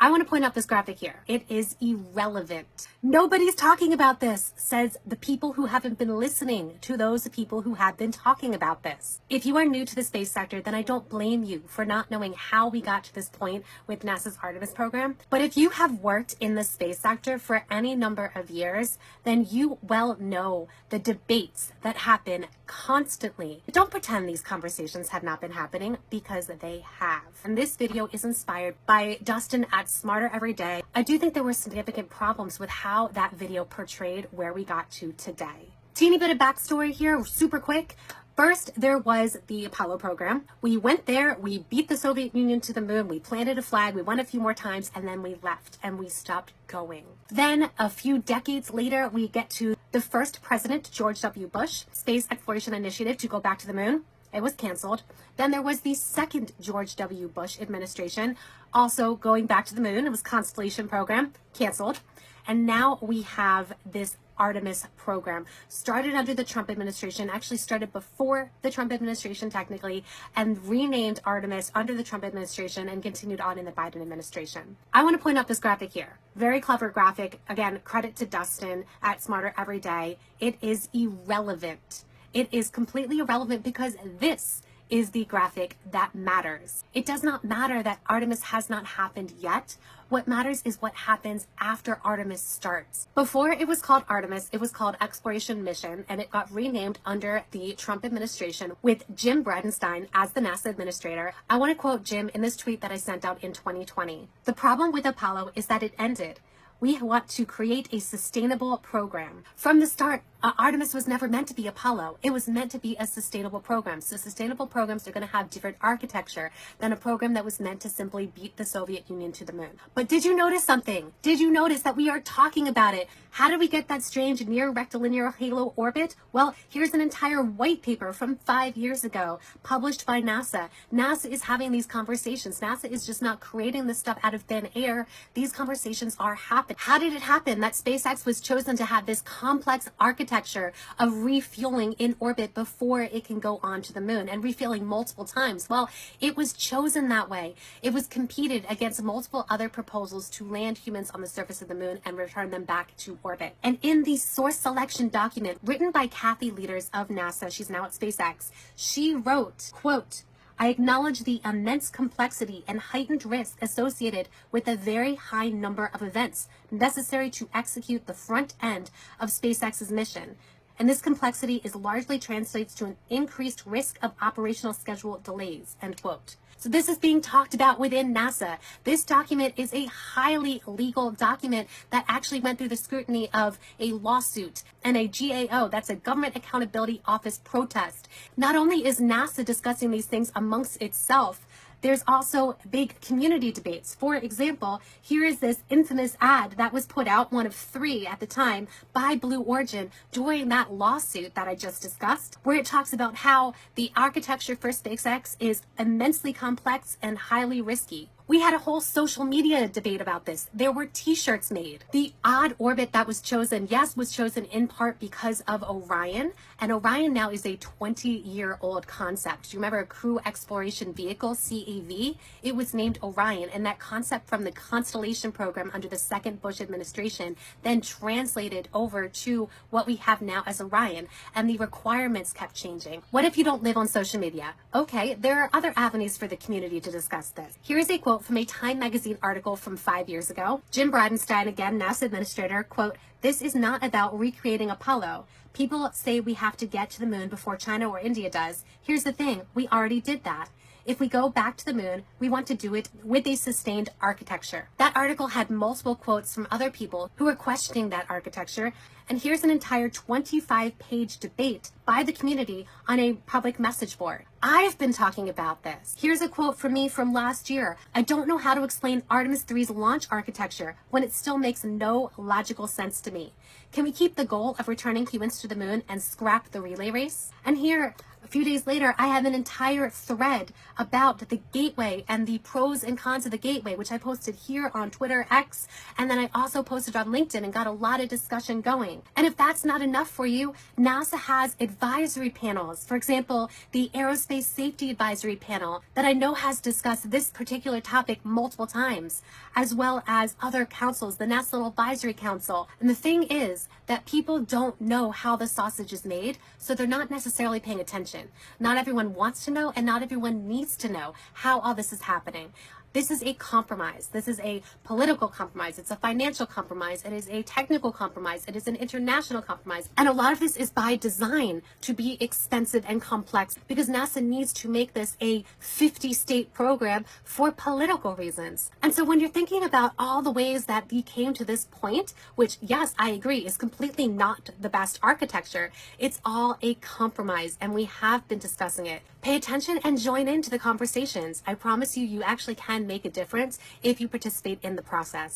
I want to point out this graphic here. It is irrelevant. Nobody's talking about this, says the people who haven't been listening to those people who have been talking about this. If you are new to the space sector, then I don't blame you for not knowing how we got to this point with NASA's Artemis program. But if you have worked in the space sector for any number of years, then you well know the debates that happen constantly. Don't pretend these conversations have not been happening, because they have. And this video is inspired by Dustin at Smarter Every Day. I do think there were significant problems with how that video portrayed where we got to today. Teeny bit of backstory here, super quick. First, there was the Apollo program. We went there, we beat the Soviet Union to the moon, we planted a flag, we went a few more times, and then we left and we stopped going. Then a few decades later, we get to the first president, George W. Bush, space exploration initiative to go back to the moon. It was canceled. Then there was the second George W. Bush administration, also going back to the moon. It was Constellation program, canceled. And now we have this Artemis program, started under the Trump administration, actually started before the Trump administration technically, and renamed Artemis under the Trump administration and continued on in the Biden administration. I want to point out this graphic here. Very clever graphic. Again, credit to Dustin at Smarter Every Day. It is irrelevant. It is completely irrelevant because this is the graphic that matters. It does not matter that Artemis has not happened yet. What matters is what happens after Artemis starts. Before it was called Artemis, it was called Exploration Mission, and it got renamed under the Trump administration with Jim Bridenstine as the NASA administrator. I want to quote Jim in this tweet that I sent out in 2020. "The problem with Apollo is that it ended. We want to create a sustainable program. From the start, Artemis was never meant to be Apollo. It was meant to be a sustainable program. So sustainable programs are going to have different architecture than a program that was meant to simply beat the Soviet Union to the moon." But did you notice something? Did you notice that we are talking about it? How did we get that strange near rectilinear halo orbit? Well, here's an entire white paper from 5 years ago published by NASA. NASA is having these conversations. NASA is just not creating this stuff out of thin air. These conversations are happening. How did it happen that SpaceX was chosen to have this complex architecture of refueling in orbit before it can go on to the moon and refueling multiple times? Well, it was chosen that way. It was competed against multiple other proposals to land humans on the surface of the moon and return them back to orbit. And in the source selection document written by Kathy Leaders of NASA, she's now at SpaceX, she wrote, quote, "I acknowledge the immense complexity and heightened risk associated with the very high number of events necessary to execute the front end of SpaceX's mission. And this complexity is largely translates to an increased risk of operational schedule delays," end quote. So this is being talked about within NASA. This document is a highly legal document that actually went through the scrutiny of a lawsuit and a GAO, that's a Government Accountability Office protest. Not only is NASA discussing these things amongst itself, there's also big community debates. For example, here is this infamous ad that was put out, one of 3 at the time, by Blue Origin during that lawsuit that I just discussed, where it talks about how the architecture for SpaceX is immensely complex and highly risky. We had a whole social media debate about this. There were t-shirts made. The odd orbit that was chosen, yes, was chosen in part because of Orion. And Orion now is a 20-year-old concept. Do you remember a Crew Exploration Vehicle, CEV? It was named Orion, and that concept from the Constellation program under the second Bush administration then translated over to what we have now as Orion, and the requirements kept changing. What if you don't live on social media? Okay, there are other avenues for the community to discuss this. Here is a quote from a Time magazine article from 5 years ago. Jim Bridenstine, again, NASA administrator, quote, "This is not about recreating Apollo. People say we have to get to the moon before China or India does. Here's the thing, we already did that. If we go back to the moon, we want to do it with a sustained architecture." That article had multiple quotes from other people who were questioning that architecture. And here's an entire 25-page debate by the community on a public message board. I've been talking about this. Here's a quote from me from last year. "I don't know how to explain Artemis 3's launch architecture when it still makes no logical sense to me. Can we keep the goal of returning humans to the moon and scrap the relay race?" And here, a few days later, I have an entire thread about the gateway and the pros and cons of the gateway, which I posted here on Twitter, X, and then I also posted on LinkedIn and got a lot of discussion going. And if that's not enough for you, NASA has advisory panels. For example, the Aerospace Space Safety Advisory Panel that I know has discussed this particular topic multiple times, as well as other councils, the National Advisory Council. And the thing is that people don't know how the sausage is made, so they're not necessarily paying attention. Not everyone wants to know, and not everyone needs to know how all this is happening. This is a compromise. This is a political compromise. It's a financial compromise. It is a technical compromise. It is an international compromise. And a lot of this is by design to be expensive and complex because NASA needs to make this a 50-state program for political reasons. And so when you're thinking about all the ways that we came to this point, which, yes, I agree, is completely not the best architecture, it's all a compromise, and we have been discussing it. Pay attention and join into the conversations. I promise you, you actually can make a difference if you participate in the process.